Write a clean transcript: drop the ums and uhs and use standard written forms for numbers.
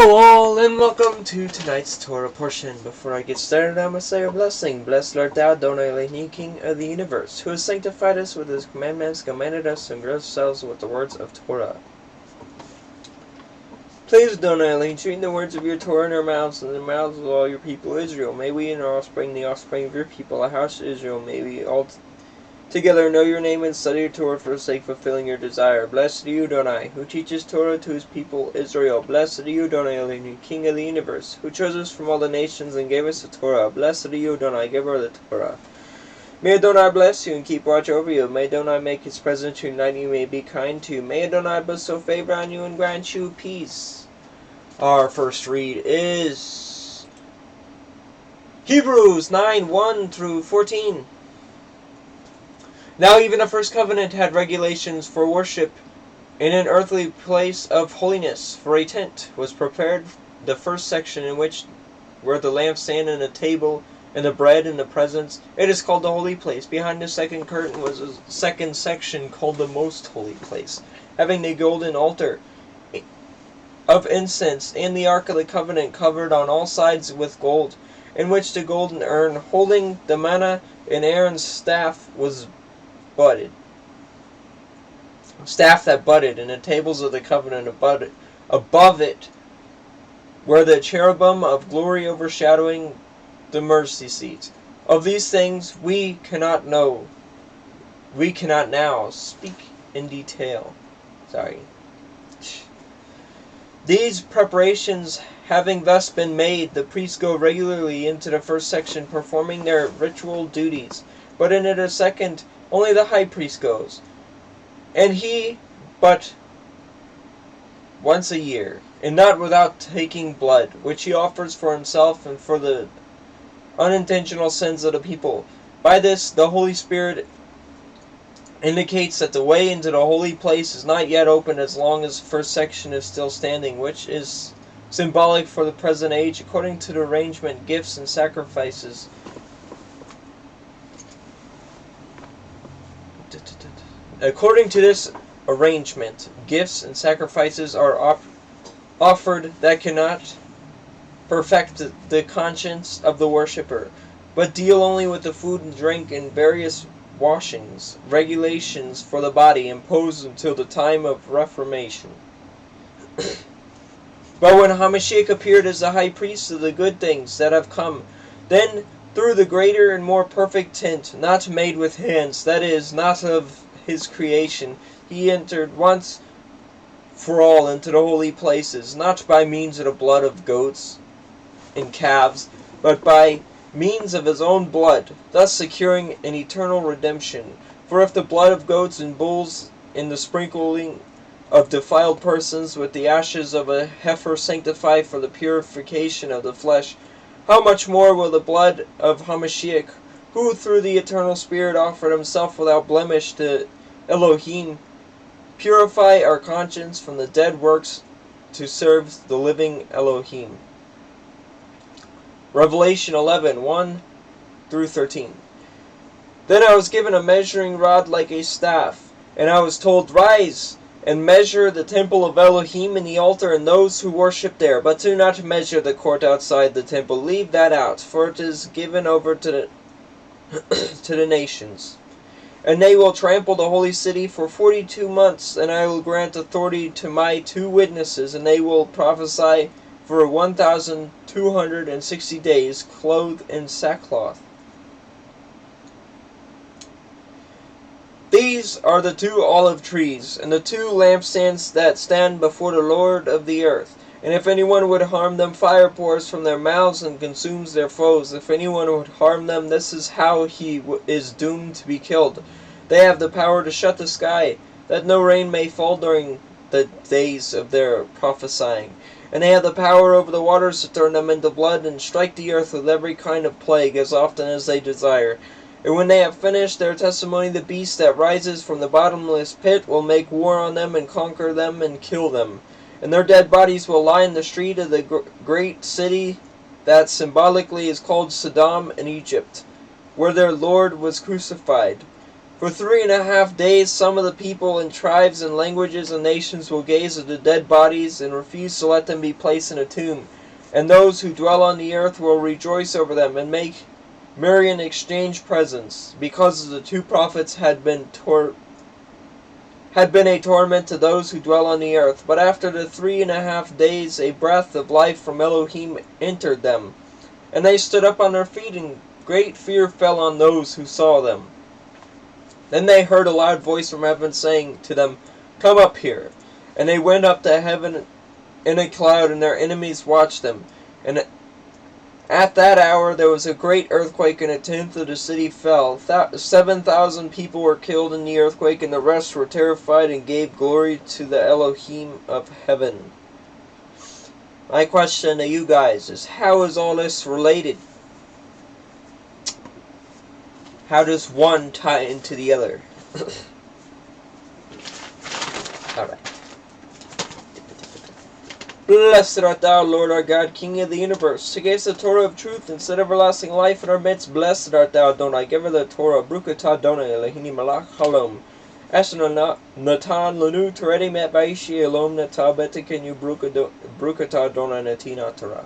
Hello all, and welcome to tonight's Torah portion. Before I get started, I must say a blessing. Blessed art thou, Adonai Elohim, King of the universe, who has sanctified us with his commandments, commanded us, and girded ourselves with the words of Torah. Please, Adonai Elohim, treat the words of your Torah in our mouths and in the mouths of all your people Israel. May we and our offspring, the offspring of your people, the house of Israel, may we all together know your name and study your Torah for the sake of fulfilling your desire. Blessed are you, Adonai, who teaches Torah to his people Israel. Blessed are you, Adonai Elohim, King of the universe, who chose us from all the nations and gave us the Torah. Blessed are you, Adonai, giver of the Torah. May Adonai bless you and keep watch over you. May Adonai make his presence to unite you, may be kind to you. May Adonai bestow favor on you and grant you peace. Our first read is Hebrews 9:1-14. Now even the first covenant had regulations for worship in an earthly place of holiness, for a tent was prepared, the first section in which were the lampstand and the table and the bread and the presence. It is called the holy place. Behind the second curtain was a second section called the most holy place, having the golden altar of incense and the ark of the covenant covered on all sides with gold, in which the golden urn holding the manna and Aaron's staff was budded. Staff that budded, and the tables of the covenant above it were the cherubim of glory overshadowing the mercy seat. Of these things we cannot now speak in detail. These preparations having thus been made, the priests go regularly into the first section, performing their ritual duties, but into the second only the high priest goes, and he but once a year, and not without taking blood, which he offers for himself and for the unintentional sins of the people. By this, the Holy Spirit indicates that the way into the holy place is not yet open as long as the first section is still standing, which is symbolic for the present age. According to the arrangement, gifts and sacrifices According to this arrangement, gifts and sacrifices are offered that cannot perfect the conscience of the worshipper, but deal only with the food and drink and various washings, regulations for the body imposed until the time of Reformation. But when Hamashiach appeared as the high priest of the good things that have come, then through the greater and more perfect tent, not made with hands, that is, not of his creation, he entered once for all into the holy places, not by means of the blood of goats and calves, but by means of his own blood, thus securing an eternal redemption. For if the blood of goats and bulls and the sprinkling of defiled persons with the ashes of a heifer sanctify for the purification of the flesh, how much more will the blood of Hamashiach, who through the eternal Spirit offered himself without blemish to Elohim, purify our conscience from the dead works to serve the living Elohim. Revelation 11:1-13. Then I was given a measuring rod like a staff, and I was told, Rise and measure the temple of Elohim and the altar and those who worship there, but do not measure the court outside the temple. Leave that out, for it is given over to the nations. And they will trample the holy city for 42 months, and I will grant authority to my 2 witnesses, and they will prophesy for 1,260 days, clothed in sackcloth. These are the 2 olive trees, and the 2 lampstands that stand before the Lord of the earth. And if anyone would harm them, fire pours from their mouths and consumes their foes. If anyone would harm them, this is how he is doomed to be killed. They have the power to shut the sky, that no rain may fall during the days of their prophesying. And they have the power over the waters to turn them into blood, and strike the earth with every kind of plague as often as they desire. And when they have finished their testimony, the beast that rises from the bottomless pit will make war on them and conquer them and kill them. And their dead bodies will lie in the street of the great city that symbolically is called Sodom and Egypt, where their Lord was crucified. For 3.5 days some of the people and tribes and languages and nations will gaze at the dead bodies and refuse to let them be placed in a tomb. And those who dwell on the earth will rejoice over them and make merry and exchange presents, because the two prophets had been a torment to those who dwell on the earth. But after the 3.5 days a breath of life from Elohim entered them, and they stood up on their feet, and great fear fell on those who saw them. Then they heard a loud voice from heaven saying to them, "Come up here." And they went up to heaven in a cloud, and their enemies watched them. And at that hour there was a great earthquake, and 1/10 of the city fell. 7,000 people were killed in the earthquake, and the rest were terrified and gave glory to the Elohim of heaven. My question to you guys is, how is all this related? How does one tie into the other? Alright. Blessed art thou, Lord our God, King of the universe, who gavest the Torah of truth and set everlasting life in our midst. Blessed art thou, Adonai, giver of the Torah, Brukatah Adonai, Elohini Malach Halom. Asher Natan Lanu Toredi Met Baishi Elom Nata Betekenu Brukatah Adonai Natina Torah.